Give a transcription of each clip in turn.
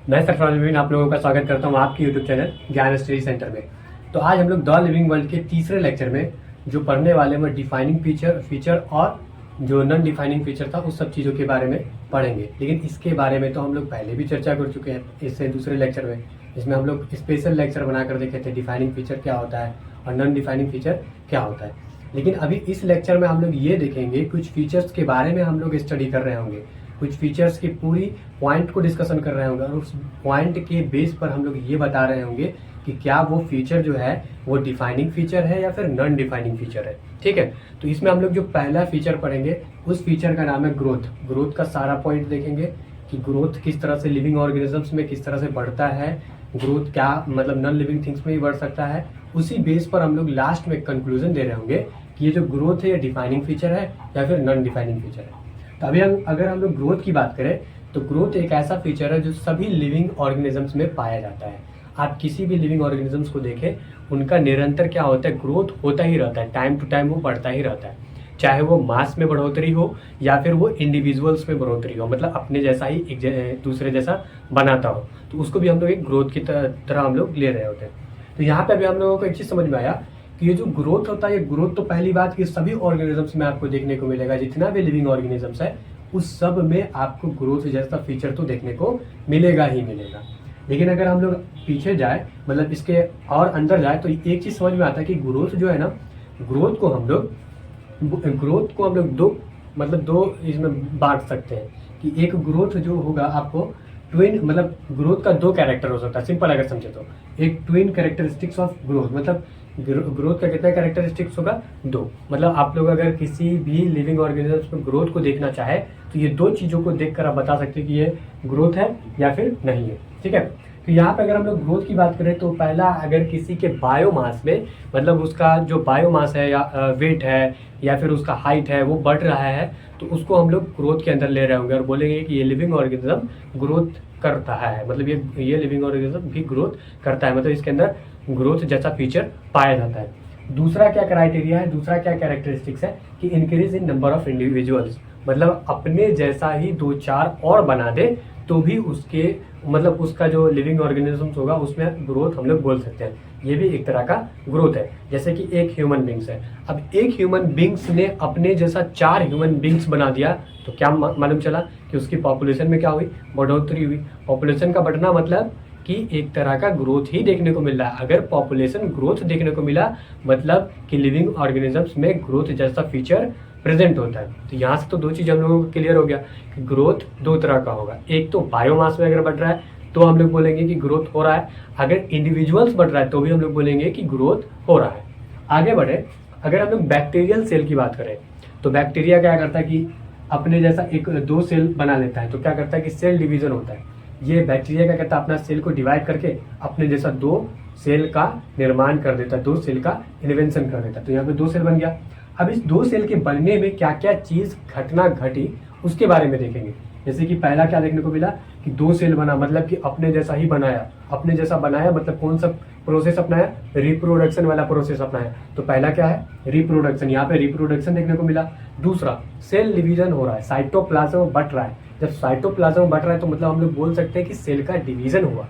मैं सरफराज नवीन आप लोगों का स्वागत करता हूं आपके यूट्यूब चैनल ज्ञान स्टडी सेंटर में। तो आज हम लोग द लिविंग वर्ल्ड के तीसरे लेक्चर में जो पढ़ने वाले हैं डिफाइनिंग फीचर और जो नॉन डिफाइनिंग फीचर था उस सब चीज़ों के बारे में पढ़ेंगे। लेकिन इसके बारे में तो हम लोग पहले भी चर्चा कर चुके हैं इससे दूसरे लेक्चर में, जिसमें हम लोग स्पेशल लेक्चर बनाकर देखे थे डिफाइनिंग फीचर क्या होता है और नॉन डिफाइनिंग फीचर क्या होता है। लेकिन अभी इस लेक्चर में हम लोग ये देखेंगे कुछ फीचर्स के बारे में हम लोग स्टडी कर रहे होंगे, कुछ फीचर्स की पूरी पॉइंट को डिस्कशन कर रहे होंगे और उस पॉइंट के बेस पर हम लोग ये बता रहे होंगे कि क्या वो फीचर जो है वो डिफाइनिंग फीचर है या फिर नॉन डिफाइनिंग फीचर है। ठीक है, तो इसमें हम लोग जो पहला फीचर पढ़ेंगे उस फीचर का नाम है ग्रोथ। ग्रोथ का सारा पॉइंट देखेंगे कि ग्रोथ किस तरह से लिविंग ऑर्गेनिजम्स में किस तरह से बढ़ता है, ग्रोथ क्या मतलब नॉन लिविंग थिंग्स में भी बढ़ सकता है। उसी बेस पर हम लोग लास्ट में कंक्लूजन दे रहे होंगे कि ये जो ग्रोथ है ये डिफाइनिंग फीचर है या फिर नॉन डिफाइनिंग फीचर है। तो अभी अगर हम लोग ग्रोथ की बात करें तो ग्रोथ एक ऐसा फीचर है जो सभी लिविंग ऑर्गेनिजम्स में पाया जाता है। आप किसी भी लिविंग ऑर्गेनिजम्स को देखें, उनका निरंतर क्या होता है, ग्रोथ होता ही रहता है, टाइम टू टाइम वो बढ़ता ही रहता है। चाहे वो मास में बढ़ोतरी हो या फिर वो इंडिविजुअल्स में बढ़ोतरी हो, मतलब अपने जैसा ही एक दूसरे जैसा बनाता हो, तो उसको भी हम लोग एक ग्रोथ की तरह हम लोग ले रहे होते हैं। तो यहाँ पे अभी हम लोगों को एक चीज़ समझ में आया कि ये जो ग्रोथ होता है, ये ग्रोथ तो पहली बात कि सभी ऑर्गेनिजम्स में आपको देखने को मिलेगा, जितना भी लिविंग ऑर्गेनिजम्स है उस सब में आपको ग्रोथ जैसा फीचर तो देखने को मिलेगा ही मिलेगा। लेकिन अगर हम लोग पीछे जाए, मतलब इसके और अंदर जाए, तो एक चीज़ समझ में आता है कि ग्रोथ जो है ना, ग्रोथ को हम लोग दो इसमें बांट सकते हैं कि एक ग्रोथ जो होगा आपको ट्विन, मतलब ग्रोथ का दो कैरेक्टर हो सकता है। सिंपल अगर समझे तो एक ट्विन कैरेक्टरिस्टिक्स ऑफ ग्रोथ, मतलब ग्रोथ का कितना कैरेक्टरिस्टिक्स होगा, दो। मतलब आप लोग अगर किसी भी लिविंग ऑर्गेनिजम्स में ग्रोथ को देखना चाहे तो ये दो चीज़ों को देखकर आप बता सकते हैं कि ये ग्रोथ है या फिर नहीं है। ठीक है, तो यहाँ पे अगर हम लोग ग्रोथ की बात करें तो पहला, अगर किसी के बायोमास में, मतलब उसका जो बायोमास है या वेट है या फिर उसका हाइट है वो बढ़ रहा है, तो उसको हम लोग ग्रोथ के अंदर ले रहे होंगे और बोलेंगे कि ये लिविंग ऑर्गेनिज्म ग्रोथ करता है, मतलब ये लिविंग ऑर्गेनिज्म भी ग्रोथ करता है, मतलब इसके अंदर ग्रोथ जैसा फीचर पाया जाता है। दूसरा क्या क्राइटेरिया है, दूसरा क्या कैरेक्टरिस्टिक्स है कि increase in number of individuals, मतलब अपने जैसा ही दो चार और बना दे तो भी उसके, मतलब उसका जो लिविंग ऑर्गेनिजम्स होगा उसमें ग्रोथ हम लोग बोल सकते हैं। ये भी एक तरह का ग्रोथ है। जैसे कि एक ह्यूमन बींग्स है, अब एक ह्यूमन बींग्स ने अपने जैसा चार ह्यूमन बींग्स बना दिया तो क्या मालूम चला कि उसकी पॉपुलेशन में क्या हुई, बढ़ोतरी हुई। पॉपुलेशन का बढ़ना मतलब कि एक तरह का ग्रोथ ही देखने को मिल रहा है। अगर पॉपुलेशन ग्रोथ देखने को मिला मतलब कि लिविंग ऑर्गेनिजम्स में ग्रोथ जैसा फीचर प्रेजेंट होता है। तो यहाँ से तो दो चीज़ हम लोगों को क्लियर हो गया कि ग्रोथ दो तरह का होगा। एक तो बायोमास में अगर बढ़ रहा है तो हम लोग बोलेंगे कि ग्रोथ हो रहा है, अगर इंडिविजुअल्स बढ़ रहा है तो भी हम लोग बोलेंगे कि ग्रोथ हो रहा है। आगे बढ़े, अगर हम लोग बैक्टीरियल सेल की बात करें तो बैक्टीरिया क्या करता है कि अपने जैसा एक दो सेल बना लेता है, तो क्या करता है कि सेल डिवीजन होता है। ये बैक्टीरिया क्या करता है, अपना सेल को डिवाइड करके अपने जैसा दो सेल का निर्माण कर देता है, दो सेल का इन्वेंशन कर देता है। तो यहाँ पे दो सेल बन गया। अब इस दो सेल के बनने में क्या क्या चीज़ घटना घटी उसके बारे में देखेंगे। जैसे कि पहला क्या देखने को मिला कि दो सेल बना, मतलब कि अपने जैसा ही बनाया। अपने जैसा बनाया मतलब कौन सा प्रोसेस अपनाया, रिप्रोडक्शन वाला प्रोसेस अपनाया। तो पहला क्या है, रिप्रोडक्शन, यहाँ पे रिप्रोडक्शन देखने को मिला। दूसरा, सेल डिवीजन हो रहा है, साइटोप्लाज्म बढ़ रहा है। जब साइटोप्लाज्म बढ़ रहा है तो मतलब हम लोग बोल सकते हैं कि सेल का डिवीजन हुआ।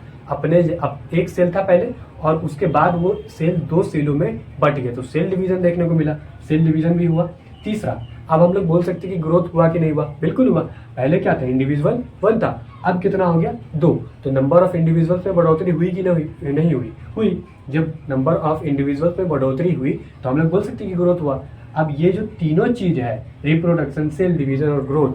एक सेल था पहले और उसके बाद वो सेल दो सेलों में बट गए, तो सेल डिवीजन देखने को मिला, सेल डिवीजन भी हुआ। तीसरा, अब हम लोग बोल सकते हैं कि ग्रोथ हुआ कि नहीं हुआ, बिल्कुल हुआ। पहले क्या था, इंडिविजुअल वन था, अब कितना हो गया, दो। तो नंबर ऑफ इंडिविजुअल्स में बढ़ोतरी हुई कि नहीं हुई। जब नंबर ऑफ इंडिविजुअल्स में बढ़ोतरी हुई तो हम लोग बोल सकते हैं कि ग्रोथ हुआ। अब ये जो तीनों चीज है, रिप्रोडक्शन, सेल डिवीजन और ग्रोथ,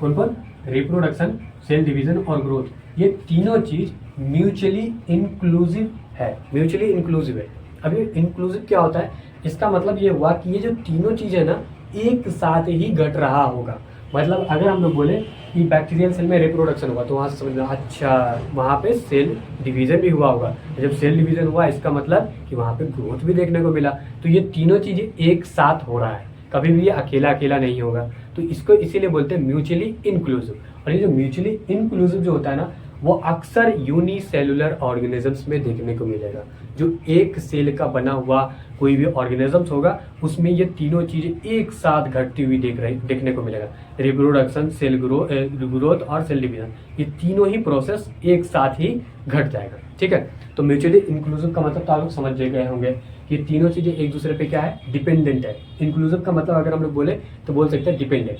कौन कौन, रिप्रोडक्शन, सेल डिवीजन और ग्रोथ, ये तीनों चीज म्यूचुअली इंक्लूसिव है। म्यूचुअली इंक्लूसिव है। अब ये इंक्लूसिव क्या होता है, इसका मतलब ये हुआ कि ये जो तीनों चीज है ना एक साथ ही घट रहा होगा। मतलब अगर हम लोग बोले कि बैक्टीरियल सेल में रिप्रोडक्शन हुआ तो वहाँ से समझना, अच्छा वहाँ पे सेल डिवीजन भी हुआ होगा। जब सेल डिवीजन हुआ इसका मतलब कि वहाँ पे ग्रोथ भी देखने को मिला। तो ये तीनों चीजें एक साथ हो रहा है, कभी भी ये अकेला अकेला नहीं होगा। तो इसको इसीलिए बोलते हैं म्यूचुअली इंक्लूसिव। और ये जो म्यूचुअली इंक्लूसिव जो होता है ना, वो अक्सर यूनिसेलुलर ऑर्गेनिजम्स में देखने को मिलेगा। जो एक सेल का बना हुआ कोई भी ऑर्गेनिजम्स होगा उसमें ये तीनों चीजें एक साथ घटती हुई देखने को मिलेगा। रिप्रोडक्शन, सेल ग्रोथ और सेल डिवीजन, ये तीनों ही प्रोसेस एक साथ ही घट जाएगा। ठीक है, तो म्यूचुअली इंक्लूसिव का मतलब तो आप लोग समझ गए होंगे कि ये तीनों चीजें एक दूसरे पे क्या है, डिपेंडेंट है। इंक्लूसिव का मतलब अगर हम लोग बोले तो बोल सकते हैं डिपेंडेंट।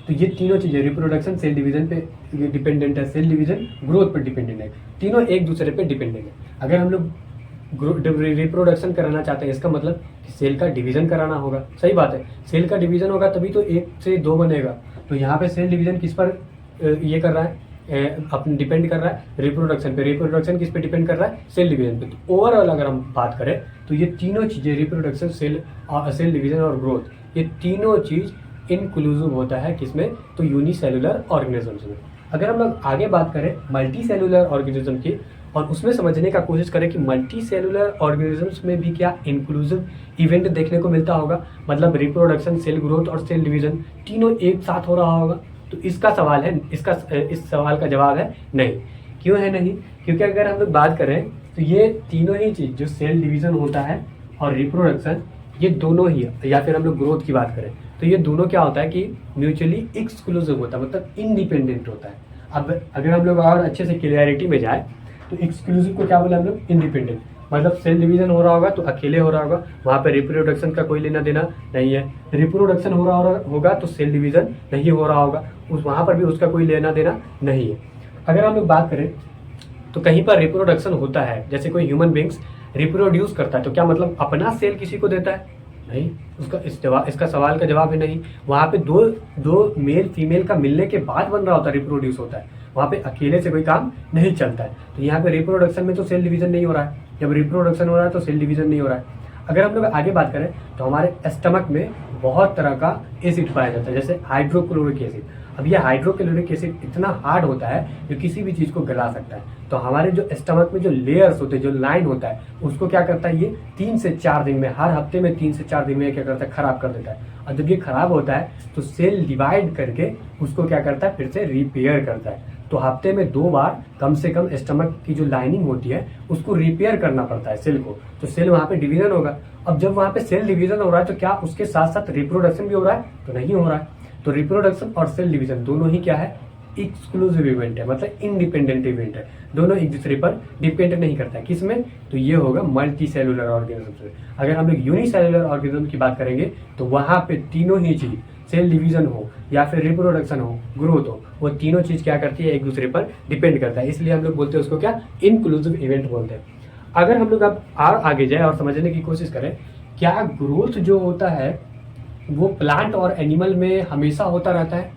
तो ये तीनों चीजें रिप्रोडक्शन सेल डिवीजन पे डिपेंडेंट है, सेल डिवीजन ग्रोथ पर डिपेंडेंट है, तीनों एक दूसरे पे डिपेंडेंट है। अगर हम लोग रिप्रोडक्शन कराना चाहते हैं इसका मतलब सेल का डिवीजन कराना होगा। सही बात है, सेल का डिवीजन होगा तभी तो 1 से 2 बनेगा। तो यहाँ पे सेल डिवीजन किस पर ये कर रहा है, अपने डिपेंड कर रहा है रिप्रोडक्शन पे। रिप्रोडक्शन किस पे डिपेंड कर रहा है, सेल डिवीजन पे। तो ओवरऑल अगर हम बात करें तो ये तीनों चीजें रिप्रोडक्शन, सेल डिवीजन और ग्रोथ, ये तीनों चीज इंक्लूसिव होता है किसमें, तो यूनिसेलुलर ऑर्गेनिजम्स में। अगर हम लोग आगे बात करें मल्टी सेलुलर ऑर्गेनिज्म की और उसमें समझने का कोशिश करें कि मल्टी सेलुलर ऑर्गेनिजम्स में भी क्या इंक्लूसिव इवेंट देखने को मिलता होगा, मतलब रिप्रोडक्शन, सेल ग्रोथ और सेल डिवीजन तीनों एक साथ हो रहा होगा। तो इसका सवाल है, इस सवाल का जवाब है नहीं। क्यों है नहीं, क्योंकि अगर हम लोग बात करें तो ये तीनों ही चीज, जो सेल डिवीजन होता है और रिप्रोडक्शन, ये दोनों ही, या फिर हम लोग ग्रोथ की बात करें तो ये दोनों क्या होता है कि म्यूचुअली एक्सक्लूसिव होता है, मतलब इंडिपेंडेंट होता है। अब अगर हम लोग और अच्छे से क्लियरिटी में जाए तो एक्सक्लूसिव को क्या बोला हम लोग, इंडिपेंडेंट। मतलब सेल डिवीजन हो रहा होगा तो अकेले हो रहा होगा, वहाँ पे रिप्रोडक्शन का कोई लेना देना नहीं है। रिप्रोडक्शन हो रहा होगा तो सेल डिवीजन नहीं हो रहा होगा, वहाँ पर भी उसका कोई लेना देना नहीं है। अगर हम लोग बात करें तो कहीं पर रिप्रोडक्शन होता है, जैसे कोई ह्यूमन बींग्स रिप्रोड्यूस करता है, तो क्या मतलब अपना सेल किसी को देता है, नहीं। इसका सवाल का जवाब है नहीं। वहाँ पे दो मेल फीमेल का मिलने के बाद बन रहा होता है, रिप्रोड्यूस होता है, वहाँ पे अकेले से कोई काम नहीं चलता है। तो यहाँ पे रिप्रोडक्शन में तो सेल डिवीजन नहीं हो रहा है, जब रिप्रोडक्शन हो रहा है तो सेल डिवीजन नहीं हो रहा है। अगर हम लोग आगे बात करें तो हमारे स्टमक में बहुत तरह का एसिड पाया जाता है, जैसे हाइड्रोक्लोरिक एसिड। अब ये हाइड्रोक्लोरिक एसिड इतना हार्ड होता है जो किसी भी चीज को गला सकता है। तो हमारे जो स्टमक में जो लेयर्स होते हैं, जो लाइन होता है, उसको क्या करता है, ये 3 से 4 दिन में, हर हफ्ते में 3 से 4 दिन में क्या करता है, खराब कर देता है। और जब ये खराब होता है तो सेल डिवाइड करके उसको क्या करता है, फिर से रिपेयर करता है। तो हफ्ते में 2 बार कम से कम स्टमक की जो लाइनिंग होती है उसको रिपेयर करना पड़ता है सेल को। तो सेल वहाँ पे डिवीजन होगा। अब जब वहाँ पे सेल डिवीजन हो रहा है तो क्या उसके साथ साथ रिप्रोडक्शन भी हो रहा है, तो नहीं हो रहा है। तो रिप्रोडक्शन और सेल डिवीजन दोनों ही क्या है, एक्सक्लूसिव इवेंट है, मतलब इंडिपेंडेंट इवेंट है, दोनों एक दूसरे पर डिपेंड नहीं करता है। किसमें, तो ये होगा मल्टी सेलुलर ऑर्गेनिज्म। अगर हम लोग यूनिसेलुलर ऑर्गेनिज्म की बात करेंगे तो वहां पे तीनों ही चीज, सेल डिवीजन हो या फिर रिप्रोडक्शन हो, ग्रोथ हो, वो तीनों चीज क्या करती है, एक दूसरे पर डिपेंड करता है। इसलिए हम लोग बोलते हैं उसको क्या, इंक्लूसिव इवेंट बोलते हैं। अगर हम लोग अब और आगे जाए और समझने की कोशिश करें, क्या ग्रोथ जो होता है वो प्लांट और एनिमल में हमेशा होता रहता है,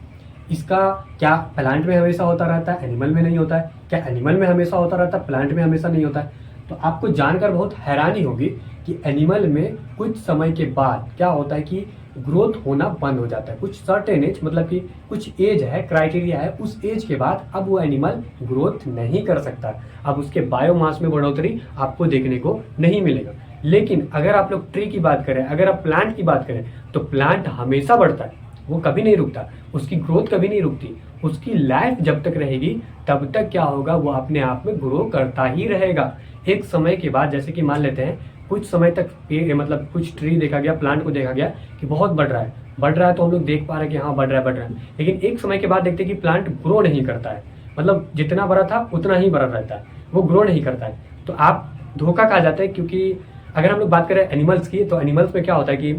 इसका क्या प्लांट में हमेशा होता रहता है, एनिमल में नहीं होता है? क्या एनिमल में हमेशा होता रहता है, प्लांट में हमेशा नहीं होता है? तो आपको जानकर बहुत हैरानी होगी कि एनिमल में कुछ समय के बाद क्या होता है कि ग्रोथ होना बंद हो जाता है। कुछ सर्टेन एज, मतलब कि कुछ एज है, क्राइटेरिया है, उस एज के बाद अब वो एनिमल ग्रोथ नहीं कर सकता। अब उसके बायोमास में बढ़ोतरी आपको देखने को नहीं मिलेगा। लेकिन अगर आप लोग ट्री की बात करें, अगर आप प्लांट की बात करें, तो प्लांट हमेशा बढ़ता है, वो कभी नहीं रुकता, उसकी ग्रोथ कभी नहीं रुकती। उसकी लाइफ जब तक रहेगी तब तक क्या होगा, वो अपने आप में ग्रो करता ही रहेगा। एक समय के बाद, जैसे कि मान लेते हैं कुछ समय तक मतलब कुछ ट्री देखा गया, प्लांट को देखा गया कि बहुत बढ़ रहा है तो हम लोग देख पा रहे हैं कि हाँ बढ़ रहा है। लेकिन एक समय के बाद देखते हैं कि प्लांट ग्रो नहीं करता है, मतलब जितना बड़ा था उतना ही बड़ा रहता है, वो ग्रो नहीं करता है। तो आप धोखा खा जाते हैं। क्योंकि अगर हम लोग बात करें एनिमल्स की, तो एनिमल्स में क्या होता है कि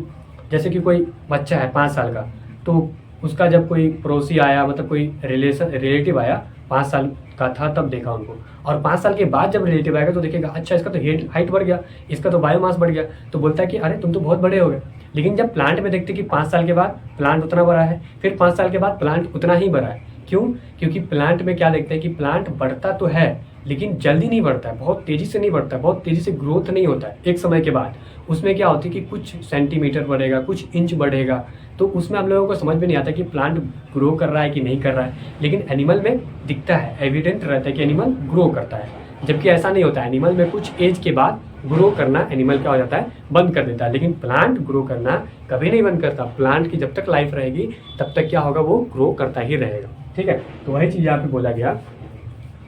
जैसे कि कोई बच्चा है 5 साल का, तो उसका जब कोई पड़ोसी आया, मतलब कोई रिलेटिव आया, 5 साल का था तब देखा उनको, और 5 साल के बाद जब रिलेटिव आएगा तो देखेगा अच्छा इसका तो हाइट बढ़ गया, इसका तो बायोमास बढ़ गया, तो बोलता है कि अरे तुम तो बहुत बड़े हो गए। लेकिन जब प्लांट में देखते कि 5 साल के बाद प्लांट उतना बड़ा है, फिर 5 साल के बाद प्लांट उतना ही बड़ा है। क्यों? क्योंकि प्लांट में क्या देखते हैं कि प्लांट बढ़ता तो है लेकिन जल्दी नहीं बढ़ता है, बहुत तेजी से नहीं बढ़ता है, बहुत तेजी से ग्रोथ नहीं होता है। एक समय के बाद उसमें क्या होती है कि कुछ सेंटीमीटर बढ़ेगा, कुछ इंच बढ़ेगा, तो उसमें हम लोगों को समझ में नहीं आता कि प्लांट ग्रो कर रहा है कि नहीं कर रहा है। लेकिन एनिमल में दिखता है, एविडेंट रहता है कि एनिमल ग्रो करता है, जबकि ऐसा नहीं होता है। एनिमल में कुछ एज के बाद ग्रो करना एनिमल क्या हो जाता है, बंद कर देता है। लेकिन प्लांट ग्रो करना कभी नहीं बंद करता। प्लांट की जब तक लाइफ रहेगी तब तक क्या होगा, वो ग्रो करता ही रहेगा। ठीक है, तो वही चीज़ यहाँ पे बोला गया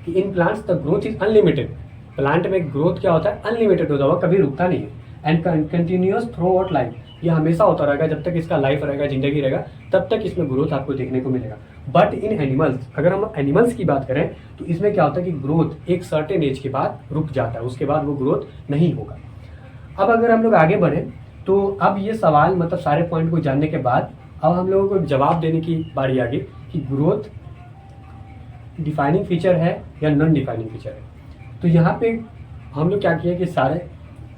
कि in plants the growth is unlimited. Plant में ग्रोथ क्या होता है, अनलिमिटेड होता हुआ, कभी रुकता नहीं है। And continuous through out life, ये हमेशा होता रहेगा, जब तक इसका लाइफ रहेगा, जिंदगी रहेगा, तब तक इसमें ग्रोथ आपको देखने को मिलेगा। बट इन एनिमल्स, अगर हम एनिमल्स की बात करें तो इसमें क्या होता है कि ग्रोथ एक सर्टेन एज के बाद रुक जाता है, उसके बाद वो ग्रोथ नहीं होगा। अब अगर हम लोग आगे बढ़ें तो अब ये सवाल मतलब सारे पॉइंट को जानने के बाद अब हम लोगों को जवाब देने की बारी आ गई कि ग्रोथ डिफाइनिंग फीचर है या नॉन डिफाइनिंग फीचर है। तो यहाँ पे हम लोग क्या किया कि सारे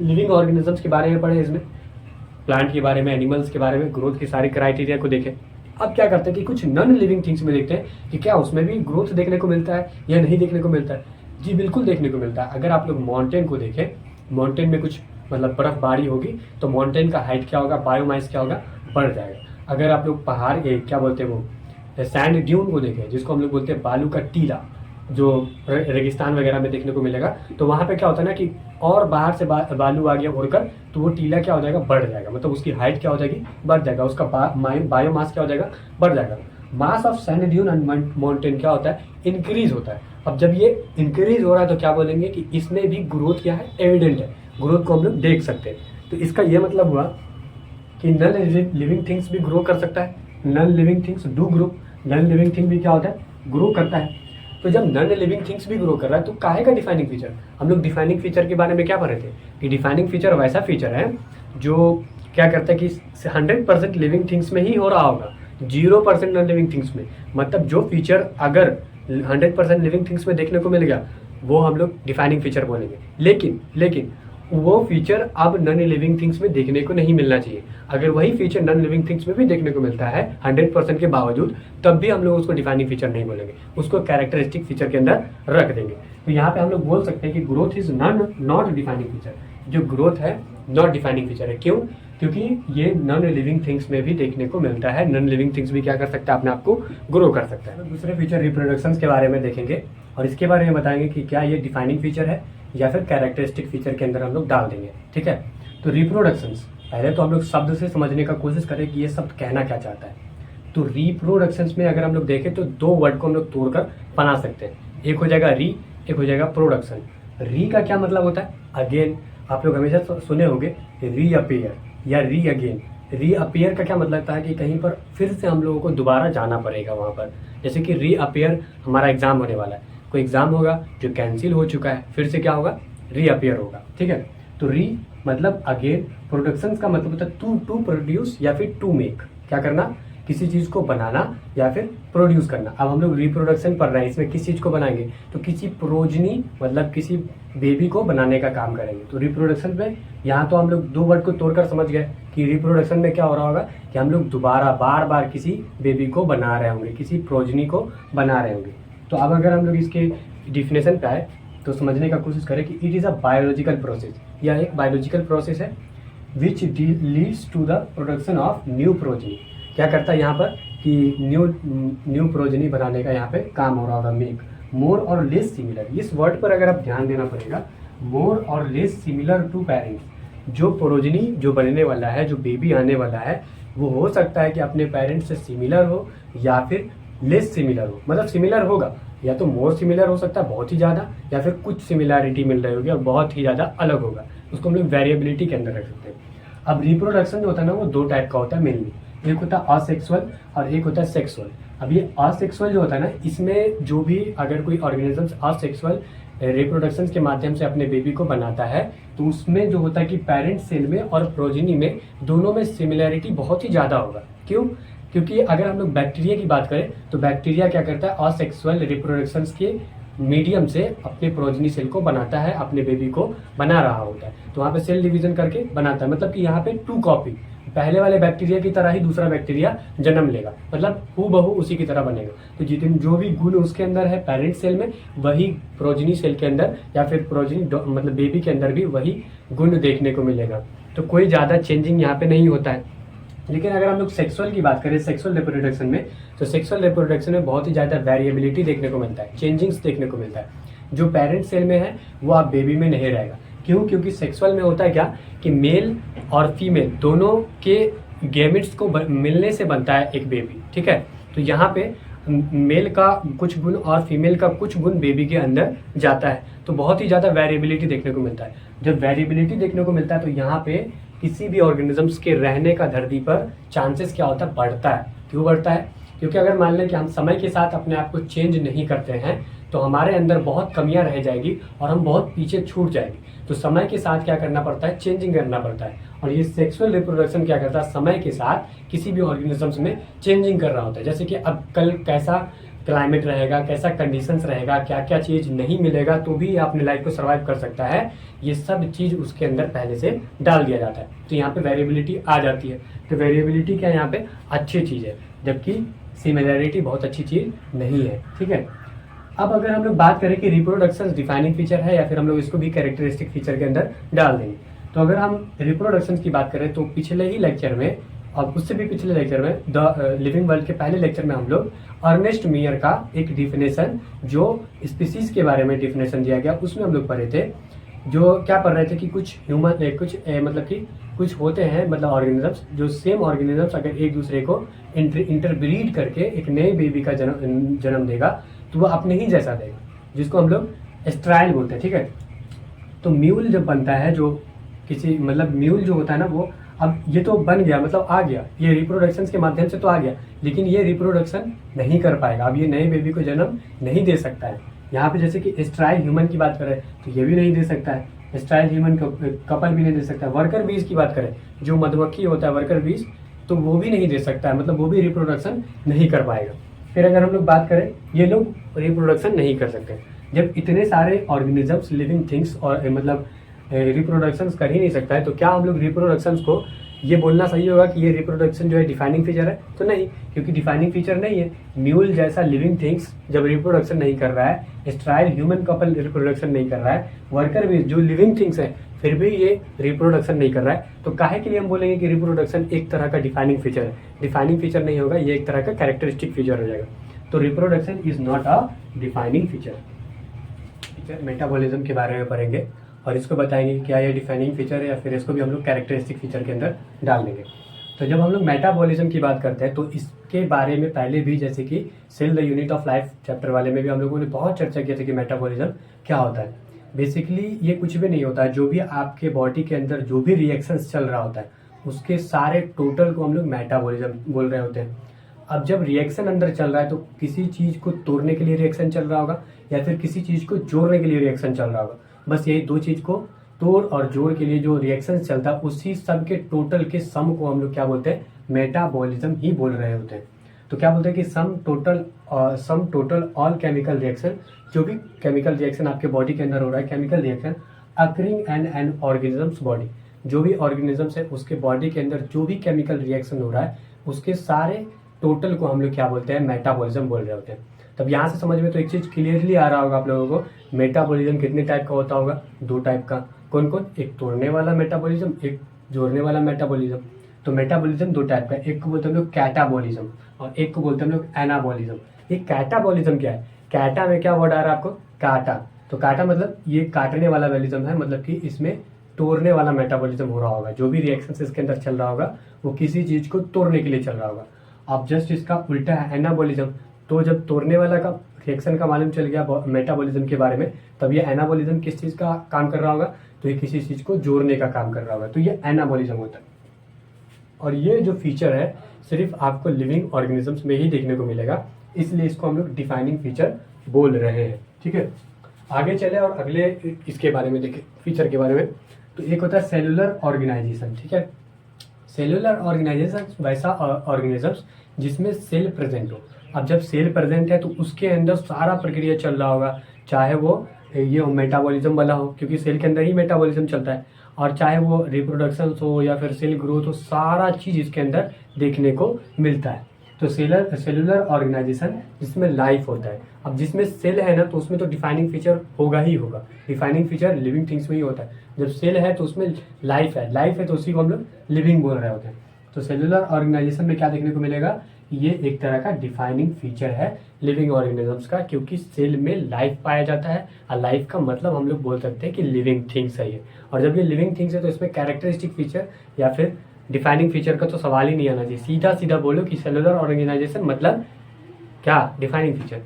लिविंग ऑर्गेनिजम्स के बारे में पढ़े, इसमें प्लांट के बारे में, एनिमल्स के बारे में, ग्रोथ के सारे क्राइटेरिया को देखें। अब क्या करते हैं कि कुछ नॉन लिविंग थिंग्स में देखते हैं कि क्या उसमें भी ग्रोथ देखने को मिलता है या नहीं देखने को मिलता है। जी बिल्कुल देखने को मिलता है। अगर आप लोग माउंटेन को देखें, माउंटेन में कुछ मतलब बर्फबारी होगी तो माउंटेन का हाइट क्या होगा, बायोमास क्या होगा, बढ़ जाएगा। अगर आप लोग पहाड़ क्या बोलते हैं वो सैंड ड्यून को देखें, जिसको हम लोग बोलते हैं बालू का टीला, जो रेगिस्तान वगैरह में देखने को मिलेगा, तो वहाँ पे क्या होता है ना कि और बाहर से बालू आ गया उड़कर, तो वो टीला क्या हो जाएगा, बढ़ जाएगा, मतलब उसकी हाइट क्या हो जाएगी, बढ़ जाएगा, उसका बायोमास क्या हो जाएगा, बढ़ जाएगा। Mass of sand dune and mountain क्या होता है, इंक्रीज होता है। अब जब ये इंक्रीज हो रहा है तो क्या बोलेंगे कि इसमें भी ग्रोथ क्या है, एविडेंट है, ग्रोथ को हम लोग देख सकते हैं। तो इसका ये मतलब हुआ कि नॉन लिविंग थिंग्स भी ग्रो कर सकता है, non living things do grow, non living thing भी क्या होता है, ग्रो करता है। तो जब नॉन लिविंग थिंग्स भी ग्रो कर रहा है तो काहे का डिफाइनिंग फीचर, हम लोग डिफाइनिंग फीचर के बारे में क्या पढ़े थे कि डिफाइनिंग फीचर वैसा फीचर है जो क्या करता है कि 100% लिविंग थिंग्स में ही हो रहा होगा, 0% नॉन लिविंग थिंग्स में। मतलब जो फीचर अगर 100% लिविंग थिंग्स में देखने को मिल गया वो हम लोग डिफाइनिंग फीचर बोलेंगे। लेकिन वो फीचर अब नॉन लिविंग थिंग्स में देखने को नहीं मिलना चाहिए। अगर वही फीचर नॉन लिविंग थिंग्स में भी देखने को मिलता है 100% के बावजूद, तब भी हम लोग उसको डिफाइनिंग फीचर नहीं बोलेंगे, उसको कैरेक्टरिस्टिक फीचर के अंदर रख देंगे। तो यहाँ पे हम लोग बोल सकते हैं कि growth is not defining feature. जो ग्रोथ है नॉट डिफाइनिंग फीचर है। क्यों? क्योंकि ये नॉन लिविंग थिंग्स में भी देखने को मिलता है। नॉन लिविंग थिंग्स भी क्या कर सकता है, अपने आप को ग्रो कर सकता है। दूसरे फीचर रिप्रोडक्शन के बारे में देखेंगे और इसके बारे में बताएंगे कि क्या ये डिफाइनिंग फीचर है या फिर कैरेक्टरिस्टिक फीचर के अंदर हम लोग डाल देंगे। ठीक है, तो रिप्रोडक्शंस पहले तो हम लोग शब्द से समझने का कोशिश करें कि ये शब्द कहना क्या चाहता है। तो रिप्रोडक्शंस में अगर हम लोग देखें तो दो वर्ड को हम लोग तोड़कर बना सकते हैं। एक हो जाएगा री, एक हो जाएगा प्रोडक्शन। री का क्या मतलब होता है, अगेन आप लोग हमेशा सुने होंगे रीअपियर या री अगेन। रीअपियर का क्या मतलब होता है कि कहीं पर फिर से हम लोगों को दोबारा जाना पड़ेगा वहाँ पर। जैसे कि रीअपियर, हमारा एग्जाम होने वाला है, कोई एग्जाम होगा जो कैंसिल हो चुका है, फिर से क्या होगा, रीअपियर होगा। ठीक है, तो री मतलब अगेन, प्रोडक्शन का मतलब होता है टू प्रोड्यूस या फिर टू मेक, क्या करना, किसी चीज़ को बनाना या फिर प्रोड्यूस करना। अब हम लोग रिप्रोडक्शन पढ़ रहे हैं, इसमें किस चीज़ को बनाएंगे, तो किसी प्रोजनी मतलब किसी बेबी को बनाने का काम करेंगे। तो रिप्रोडक्शन में यहाँ तो हम लोग दो वर्ड को तोड़कर समझ गए कि रिप्रोडक्शन में क्या हो रहा होगा कि हम लोग दोबारा बार बार किसी बेबी को बना रहे होंगे, किसी प्रोजनी को बना रहे होंगे। तो अब अगर हम लोग इसके डिफिनेशन पे आए तो समझने का कोशिश करें कि it is a biological process, यह एक बायोलॉजिकल प्रोसेस है which leads to the production of new progeny. क्या करता है यहाँ पर कि न्यू प्रोजनी बनाने का यहाँ पे काम हो रहा होगा। मेक मोर और लेस सिमिलर, इस वर्ड पर अगर आप ध्यान देना पड़ेगा, मोर और लेस सिमिलर टू पेरेंट्स। जो प्रोजनी जो बनने वाला है, जो बेबी आने वाला है, वो हो सकता है कि अपने पेरेंट्स से सिमिलर हो या फिर लेस सिमिलर हो। मतलब सिमिलर होगा, या तो मोर सिमिलर हो सकता है बहुत ही ज़्यादा, या फिर कुछ सिमिलैरिटी मिल रही होगी और बहुत ही ज़्यादा अलग होगा। उसको हम लोग वेरिएबिलिटी के अंदर रख सकते हैं। अब रिप्रोडक्शन जो होता है ना, वो दो टाइप का होता है मेनली, एक होता है असेक्सुअल और एक होता है सेक्सुअल। अब ये असेक्सुअल जो होता है ना, इसमें जो भी अगर कोई ऑर्गेनिजम्स असेक्सुअल रिप्रोडक्शन के माध्यम से अपने बेबी को बनाता है, तो उसमें जो होता है कि पेरेंट सेल में और प्रोजेनी में दोनों में सिमिलैरिटी बहुत ही ज़्यादा होगा। क्यों? क्योंकि अगर हम लोग बैक्टीरिया की बात करें तो बैक्टीरिया क्या करता है, असेक्सुअल रिप्रोडक्शन के मीडियम से अपने प्रोजेनी सेल को बनाता है, अपने बेबी को बना रहा होता है। तो वहाँ पे सेल डिवीजन करके बनाता है, मतलब कि यहाँ पे टू कॉपी, पहले वाले बैक्टीरिया की तरह ही दूसरा बैक्टीरिया जन्म लेगा, मतलब हूबहू उसी की तरह बनेगा। तो जितने जो भी गुण उसके अंदर है पेरेंट सेल में, वही प्रोजेनी सेल के अंदर या फिर प्रोजेनी मतलब बेबी के अंदर भी वही गुण देखने को मिलेगा। तो कोई ज़्यादा चेंजिंग यहाँ पे नहीं होता है। लेकिन अगर हम लोग सेक्सुअल की बात करें, सेक्सुअल रिप्रोडक्शन में, तो सेक्सुअल रिप्रोडक्शन में बहुत ही ज़्यादा वेरिएबिलिटी देखने को मिलता है, चेंजिंग्स देखने को मिलता है। जो पेरेंट सेल में है वो आप बेबी में नहीं रहेगा। क्यों? क्योंकि सेक्सुअल में होता है क्या कि मेल और फीमेल दोनों के गैमेट्स को मिलने से बनता है एक बेबी। ठीक है, तो यहाँ पे मेल का कुछ गुण और फीमेल का कुछ गुण बेबी के अंदर जाता है। तो बहुत ही ज़्यादा वेरिएबिलिटी देखने को मिलता है। जब वेरिएबिलिटी देखने को मिलता है तो यहाँ पे किसी भी ऑर्गेनिजम्स के रहने का धरती पर चांसेस क्या होता है, बढ़ता है। क्यों बढ़ता है? क्योंकि अगर मान लें कि हम समय के साथ अपने आप को चेंज नहीं करते हैं तो हमारे अंदर बहुत कमियां रह जाएगी और हम बहुत पीछे छूट जाएंगे। तो समय के साथ क्या करना पड़ता है, चेंजिंग करना पड़ता है। और ये सेक्सुअल रिप्रोडक्शन क्या करता है, समय के साथ किसी भी ऑर्गेनिजम्स में चेंजिंग कर रहा होता है। जैसे कि अब कल कैसा क्लाइमेट रहेगा, कैसा कंडीशंस रहेगा, क्या क्या चीज़ नहीं मिलेगा तो भी अपनी लाइफ को सर्वाइव कर सकता है, ये सब चीज़ उसके अंदर पहले से डाल दिया जाता है। तो यहाँ पे वेरिएबिलिटी आ जाती है। तो वेरिएबिलिटी क्या यहाँ पे अच्छी चीज़ है, जबकि सिमिलैरिटी बहुत अच्छी चीज़ नहीं है। ठीक है, अब अगर हम लोग बात करें कि रिप्रोडक्शन डिफाइनिंग फीचर है या फिर हम लोग इसको भी कैरेक्टरिस्टिक फीचर के अंदर डाल देंगे, तो अगर हम रिप्रोडक्शन की बात करें तो पिछले ही लेक्चर में और उससे भी पिछले लेक्चर में द लिविंग वर्ल्ड के पहले लेक्चर में हम लोग अर्नेस्ट मियर का एक डिफिनेशन, जो स्पीसीज के बारे में डिफिनेशन दिया गया, उसमें हम लोग पढ़े थे। जो क्या पढ़ रहे थे कि कुछ ह्यूमन मतलब कि कुछ होते हैं, मतलब ऑर्गेनिजम्स, जो सेम ऑर्गेनिजम्स अगर एक दूसरे को इंटरब्रीड करके एक नए बेबी का जन्म देगा तो वह अपने ही जैसा देगा, जिसको हम लोग स्ट्राइल बोलते हैं। ठीक है, तो म्यूल जब बनता है, जो किसी मतलब म्यूल जो होता है ना, वो अब ये तो बन गया, मतलब आ गया, ये रिप्रोडक्शन के माध्यम से तो आ गया, लेकिन ये रिप्रोडक्शन नहीं कर पाएगा। अब ये नए बेबी को जन्म नहीं दे सकता है। यहाँ पे जैसे कि स्ट्राइल ह्यूमन की बात करें तो ये भी नहीं दे सकता है, स्ट्राइल ह्यूमन कपल भी नहीं दे सकता है। वर्कर बीज की बात करें, जो मधुमक्खी होता है वर्कर बीज, तो वो भी नहीं दे सकता है, मतलब वो भी रिप्रोडक्शन नहीं कर पाएगा। फिर अगर हम लोग बात करें, ये लोग रिप्रोडक्शन नहीं कर सकते। जब इतने सारे ऑर्गेनिजम्स, लिविंग थिंग्स और मतलब रिप्रोडक्शन कर ही नहीं सकता है, तो क्या हम लोग रिप्रोडक्शन को ये बोलना सही होगा कि ये रिप्रोडक्शन जो है डिफाइनिंग फीचर है? तो नहीं, क्योंकि डिफाइनिंग फीचर नहीं है। म्यूल जैसा लिविंग थिंग्स जब रिप्रोडक्शन नहीं कर रहा है, स्ट्राइल ह्यूमन कपल रिप्रोडक्शन नहीं कर रहा है, वर्कर भी जो लिविंग थिंग्स है फिर भी ये रिप्रोडक्शन नहीं कर रहा है, तो काहे के लिए हम बोलेंगे कि रिप्रोडक्शन एक तरह का डिफाइनिंग फीचर है? डिफाइनिंग फीचर नहीं होगा, ये एक तरह का कैरेक्टरिस्टिक फीचर हो जाएगा। तो reproduction is not a defining feature. Metabolism के बारे में पढ़ेंगे और इसको बताएंगे कि क्या ये डिफाइनिंग फीचर है या फिर इसको भी हम लोग कैरेक्टरिस्टिक फीचर के अंदर डाल देंगे। तो जब हम लोग मेटाबॉलिज्म की बात करते हैं तो इसके बारे में पहले भी, जैसे कि cell the unit of life chapter वाले में भी हम लोगों ने बहुत चर्चा की थी कि मेटाबॉलिज्म क्या होता है। बेसिकली ये कुछ भी नहीं होता है, जो भी आपके बॉडी के अंदर जो भी रिएक्शंस चल रहा होता है उसके सारे टोटल को हम लोग मेटाबॉलिज्म बोल रहे होते हैं। अब जब रिएक्शन अंदर चल रहा है तो किसी चीज़ को तोड़ने के लिए रिएक्शन चल रहा होगा या फिर किसी चीज़ को जोड़ने के लिए रिएक्शन चल रहा होगा। बस यही दो चीज़ को तोड़ और जोड़ के लिए जो रिएक्शन चलता है, उसी सब के टोटल के सम को हम लोग क्या बोलते हैं, मेटाबॉलिज्म ही बोल रहे होते हैं। तो क्या बोलते हैं कि sum total all chemical reaction, जो भी केमिकल रिएक्शन आपके बॉडी के अंदर हो रहा है, chemical reaction occurring in an organisms body, जो भी ऑर्गेनिजम्स है उसके बॉडी के अंदर जो भी केमिकल रिएक्शन हो रहा है उसके सारे टोटल को हम लोग क्या बोलते हैं, मेटाबॉलिज्म बोल रहे होते हैं। तब यहाँ से समझ में तो एक चीज़ क्लियरली आ रहा होगा आप लोगों को, मेटाबॉलिज्म कितने टाइप का होता होगा? दो टाइप का। कौन कौन? एक तोड़ने वाला मेटाबॉलिज्म, एक जोड़ने वाला मेटाबॉलिज्म। तो मेटाबॉलिज्म दो टाइप का, एक को बोलते हैं हम लोग कैटाबॉलिज्म और एक को बोलते हैं हम लोग एनाबॉलिज्म। ये कैटाबॉलिज्म क्या है? कैटा में क्या वर्ड आ रहा है आपको? काटा। तो काटा मतलब ये काटने वाला मेटाबॉलिज्म है, मतलब कि इसमें तोड़ने वाला मेटाबॉलिज्म हो रहा होगा। जो भी रिएक्शन इसके अंदर चल रहा होगा वो किसी चीज़ को तोड़ने के लिए चल रहा होगा। अब जस्ट इसका उल्टा है एनाबॉलिज्म। तो जब तोड़ने वाला का रिएक्शन का मालूम चल गया मेटाबॉलिज्म के बारे में, तब ये एनाबॉलिज्म किस चीज़ का काम कर रहा होगा? तो ये किसी चीज़ को जोड़ने का काम कर रहा होगा, तो ये एनाबॉलिज्म होता है। और ये जो फीचर है सिर्फ आपको लिविंग ऑर्गेनिजम्स में ही देखने को मिलेगा, इसलिए इसको हम लोग डिफाइनिंग फीचर बोल रहे हैं। ठीक है, आगे चले और अगले इसके बारे में देखें, फीचर के बारे में। तो एक होता है सेलुलर ऑर्गेनाइजेशन। ठीक है, सेलुलर ऑर्गेनाइजेशन वैसा ऑर्गेनिजम्स जिसमें सेल प्रेजेंट हो। अब जब सेल प्रेजेंट है तो उसके अंदर सारा प्रक्रिया चल रहा होगा, चाहे वो ये मेटाबॉलिज्म वाला हो, क्योंकि सेल के अंदर ही मेटाबॉलिज्म चलता है, और चाहे वो रिप्रोडक्शन हो या फिर सेल ग्रोथ हो, सारा चीज़ इसके अंदर देखने को मिलता है। तो सेलुलर ऑर्गेनाइजेशन जिसमें लाइफ होता है। अब जिसमें सेल है ना तो उसमें तो डिफाइनिंग फीचर होगा ही होगा। डिफाइनिंग फीचर लिविंग थिंग्स में ही होता है। जब सेल है तो उसमें लाइफ है तो उसी को हम लोग लिविंग बोल रहे होते हैं। तो सेलुलर ऑर्गेनाइजेशन में क्या देखने को मिलेगा? ये एक तरह का डिफाइनिंग फीचर है लिविंग ऑर्गेनिजम्स का, क्योंकि सेल में लाइफ पाया जाता है और लाइफ का मतलब हम लोग बोल सकते हैं कि लिविंग थिंग्स है ये। और जब ये लिविंग थिंग्स है तो इसमें कैरेक्टरिस्टिक फीचर या फिर डिफाइनिंग फीचर का तो सवाल ही नहीं आना चाहिए। सीधा सीधा बोलो कि सेलुलर ऑर्गेनाइजेशन मतलब क्या डिफाइनिंग फीचर।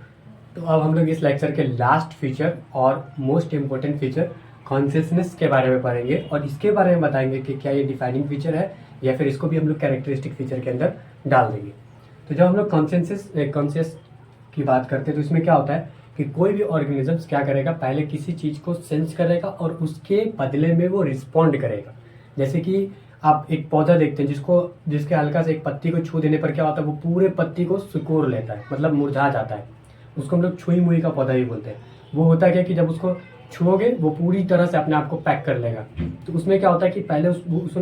तो अब हम लोग इस लेक्चर के लास्ट फीचर और मोस्ट इम्पोर्टेंट फीचर कॉन्शियसनेस के बारे में पढ़ेंगे और इसके बारे में बताएंगे कि क्या ये डिफाइनिंग फीचर है या फिर इसको भी हम लोग कैरेक्टरिस्टिक फीचर के अंदर डाल देंगे। तो जब हम लोग कॉन्शियस की बात करते हैं तो इसमें क्या होता है कि कोई भी ऑर्गेनिजम्स क्या करेगा, पहले किसी चीज़ को सेंस करेगा और उसके बदले में वो रिस्पॉन्ड करेगा। जैसे कि आप एक पौधा देखते हैं जिसके हल्का से एक पत्ती को छू देने पर क्या होता है, वो पूरे पत्ती को सिकोड़ लेता है, मतलब मुरझा जाता है। उसको हम लोग छुई मुई का पौधा भी बोलते हैं। वो होता क्या कि जब उसको छुओगे वो पूरी तरह से अपने आप को पैक कर लेगा। तो उसमें क्या होता है कि पहले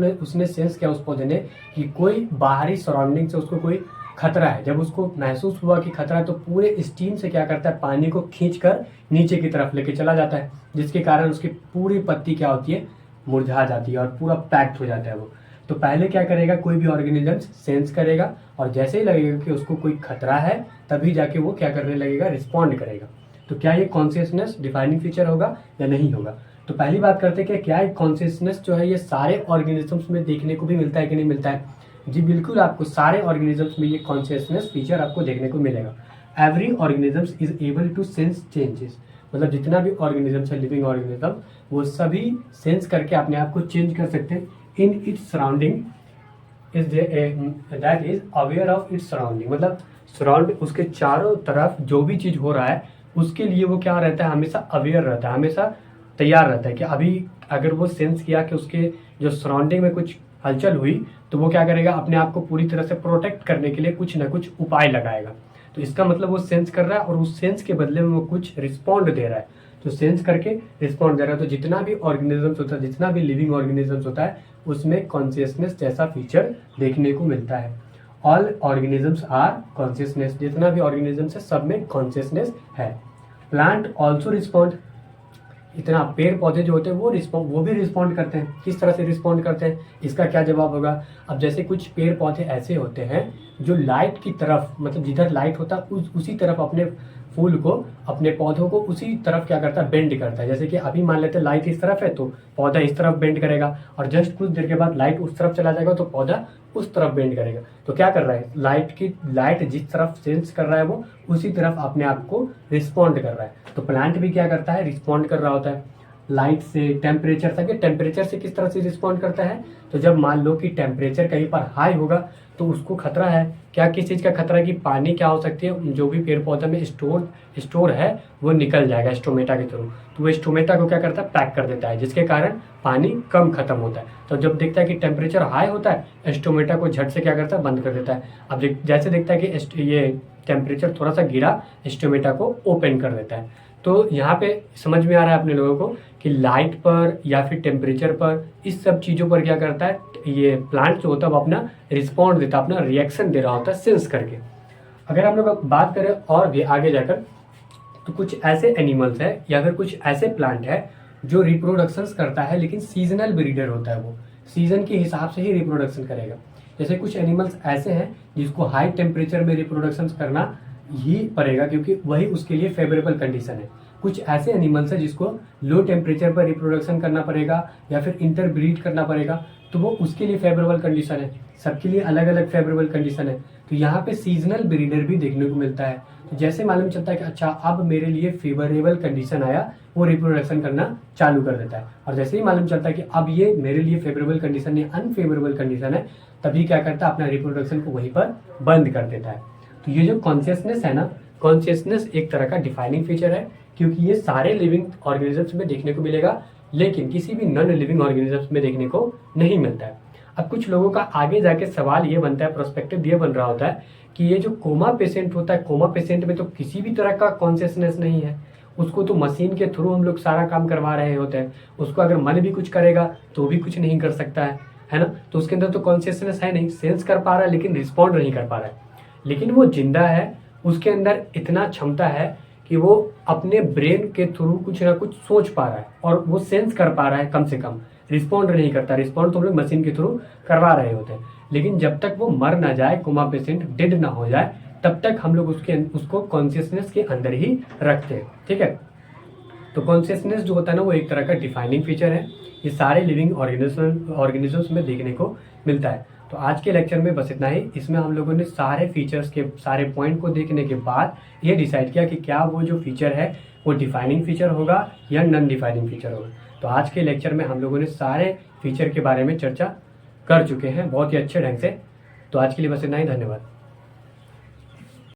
उसने सेंस किया उस पौधे ने कि कोई बाहरी सराउंडिंग से उसको कोई खतरा है। जब उसको महसूस हुआ कि खतरा है तो पूरे स्टीम से क्या करता है, पानी को खींच कर नीचे की तरफ लेके चला जाता है, जिसके कारण उसकी पूरी पत्ती क्या होती है, मुरझा जाती है और पूरा पैक्ड हो जाता है वो। तो पहले क्या करेगा, कोई भी ऑर्गेनिज्म सेंस करेगा और जैसे ही लगेगा कि उसको कोई खतरा है तभी जाके वो क्या करने लगेगा, रिस्पॉन्ड करेगा। तो क्या ये कॉन्शियसनेस डिफाइनिंग फीचर होगा या नहीं होगा। तो पहली बात करते हैं कि क्या ये कॉन्शियसनेस जो है ये सारे ऑर्गेनिजम्स में देखने को भी मिलता है कि नहीं मिलता है। जी बिल्कुल, आपको सारे ऑर्गेनिजम्स में ये कॉन्शियसनेस फीचर आपको देखने को मिलेगा। Every organisms is able to sense changes, मतलब जितना भी ऑर्गेनिजम्स है लिविंग ऑर्गेनिज्म वो सभी सेंस करके अपने आप को चेंज कर सकते हैं in its surrounding is that is aware of its surrounding, मतलब सराउंड उसके चारों तरफ जो भी चीज़ हो रहा है उसके लिए वो क्या रहता है, हमेशा अवेयर रहता है, हमेशा तैयार रहता है कि अभी अगर वो सेंस किया कि उसके जो सराउंडिंग में कुछ हलचल हुई तो वो क्या करेगा, अपने आप को पूरी तरह से प्रोटेक्ट करने के लिए कुछ ना कुछ उपाय लगाएगा। तो इसका मतलब वो सेंस कर रहा है और उस सेंस के बदले में वो कुछ रिस्पॉन्ड दे रहा है, तो सेंस करके रिस्पॉन्ड दे रहा है। तो जितना भी ऑर्गेनिजम्स होता है, जितना भी लिविंग ऑर्गेनिजम्स होता है उसमें कॉन्शियसनेस जैसा फीचर देखने को मिलता है। ऑल ऑर्गेनिजम्स आर कॉन्शियसनेस, जितना भी ऑर्गेनिजम्स है सब में कॉन्शियसनेस है। प्लांट ऑल्सो रिस्पॉन्ड, इतना पेड़ पौधे जो होते हैं वो भी रिस्पॉन्ड करते हैं। किस तरह से रिस्पॉन्ड करते हैं, इसका क्या जवाब होगा। अब जैसे कुछ पेड़ पौधे ऐसे होते हैं जो लाइट की तरफ, मतलब जिधर लाइट होता है उसी तरफ अपने फूल को, अपने पौधों को उसी तरफ क्या करता है, बेंड करता है। जैसे कि अभी मान लेते हैं लाइट इस तरफ है तो पौधा इस तरफ बेंड करेगा और जस्ट कुछ देर के बाद लाइट उस तरफ चला जाएगा तो पौधा उस तरफ बेंड करेगा। तो क्या कर रहा है, लाइट जिस तरफ सेंस कर रहा है वो उसी तरफ अपने आप को रिस्पॉन्ड कर रहा है। तो प्लांट भी क्या करता है, रिस्पॉन्ड कर रहा होता है लाइट से, टेम्परेचर तक। टेम्परेचर से किस तरह से रिस्पॉन्ड करता है, तो जब मान लो कि टेम्परेचर कहीं पर हाई होगा तो उसको खतरा है, क्या किस चीज़ का खतरा है कि पानी क्या हो सकती है, जो भी पेड़ पौधा में स्टोर है वो निकल जाएगा स्टोमेटा के थ्रू। तो वो स्टोमेटा को क्या करता है, पैक कर देता है, जिसके कारण पानी कम खत्म होता है। तो जब देखता है कि टेम्परेचर हाई होता है स्टोमेटा को झट से क्या करता है, बंद कर देता है। अब जैसे देखता है कि ये टेम्परेचर थोड़ा सा गिरा, स्टोमेटा को ओपन कर देता है। तो यहाँ पे समझ में आ रहा है अपने लोगों को कि लाइट पर या फिर टेम्परेचर पर, इस सब चीज़ों पर क्या करता है ये प्लांट जो होता है वो अपना रिस्पॉन्ड देता है, अपना रिएक्शन दे रहा होता है सेंस करके। अगर हम लोग बात करें और भी आगे जाकर तो कुछ ऐसे एनिमल्स है या फिर कुछ ऐसे प्लांट है जो रिप्रोडक्शंस करता है, लेकिन सीजनल ब्रीडर होता है, वो सीजन के हिसाब से ही रिप्रोडक्शन करेगा। जैसे कुछ एनिमल्स ऐसे हैं जिसको हाई टेम्परेचर में रिप्रोडक्शन करना ही पड़ेगा क्योंकि वही उसके लिए फेवरेबल कंडीशन है। कुछ ऐसे एनिमल्स है जिसको लो टेम्परेचर पर रिप्रोडक्शन करना पड़ेगा या फिर इंटरब्रीड करना पड़ेगा, तो वो उसके लिए फेवरेबल कंडीशन है। सबके लिए अलग अलग फेवरेबल कंडीशन है। तो यहाँ पे सीजनल ब्रीडर भी देखने को मिलता है। तो जैसे मालूम चलता है कि अच्छा अब मेरे लिए फेवरेबल कंडीशन आया, वो रिप्रोडक्शन करना चालू कर देता है। और जैसे ही मालूम चलता है कि अब ये मेरे लिए फेवरेबल कंडीशन या अनफेवरेबल कंडीशन है, तभी क्या करता है, अपना रिप्रोडक्शन को वहीं पर बंद कर देता है। तो ये जो कॉन्शियसनेस है ना, कॉन्शियसनेस एक तरह का डिफाइनिंग फीचर है क्योंकि ये सारे लिविंग ऑर्गेनिजम्स में देखने को मिलेगा लेकिन किसी भी नॉन लिविंग ऑर्गेनिजम्स में देखने को नहीं मिलता है। अब कुछ लोगों का आगे जाके सवाल ये बनता है, प्रोस्पेक्टिव ये बन रहा होता है कि ये जो कोमा पेशेंट होता है, कोमा पेशेंट में तो किसी भी तरह का कॉन्शियसनेस नहीं है, उसको तो मशीन के थ्रू हम लोग सारा काम करवा रहे होते हैं, उसको अगर मन भी कुछ करेगा तो भी कुछ नहीं कर सकता है ना। तो उसके अंदर तो कॉन्शियसनेस है नहीं, सेंस कर पा रहा है लेकिन रिस्पॉन्ड नहीं कर पा रहा है। लेकिन वो जिंदा है, उसके अंदर इतना क्षमता है कि वो अपने ब्रेन के थ्रू कुछ ना कुछ सोच पा रहा है और वो सेंस कर पा रहा है, कम से कम रिस्पॉन्ड नहीं करता। रिस्पॉन्ड तो हम लोग मशीन के थ्रू करवा रहे होते हैं, लेकिन जब तक वो मर ना जाए, कोमा पेशेंट डेड ना हो जाए, तब तक हम लोग उसको कॉन्शियसनेस के अंदर ही रखते हैं। ठीक है, तो कॉन्शियसनेस जो होता है ना वो एक तरह का डिफाइनिंग फीचर है, ये सारे लिविंग ऑर्गेनिजम्स में देखने को मिलता है। तो आज के लेक्चर में बस इतना ही। इसमें हम लोगों ने सारे फीचर्स के सारे पॉइंट को देखने के बाद ये डिसाइड किया कि क्या वो जो फीचर है वो डिफाइनिंग फीचर होगा या नॉन डिफाइनिंग फीचर होगा। तो आज के लेक्चर में हम लोगों ने सारे फीचर के बारे में चर्चा कर चुके हैं बहुत ही अच्छे ढंग से। तो आज के लिए बस इतना ही, धन्यवाद।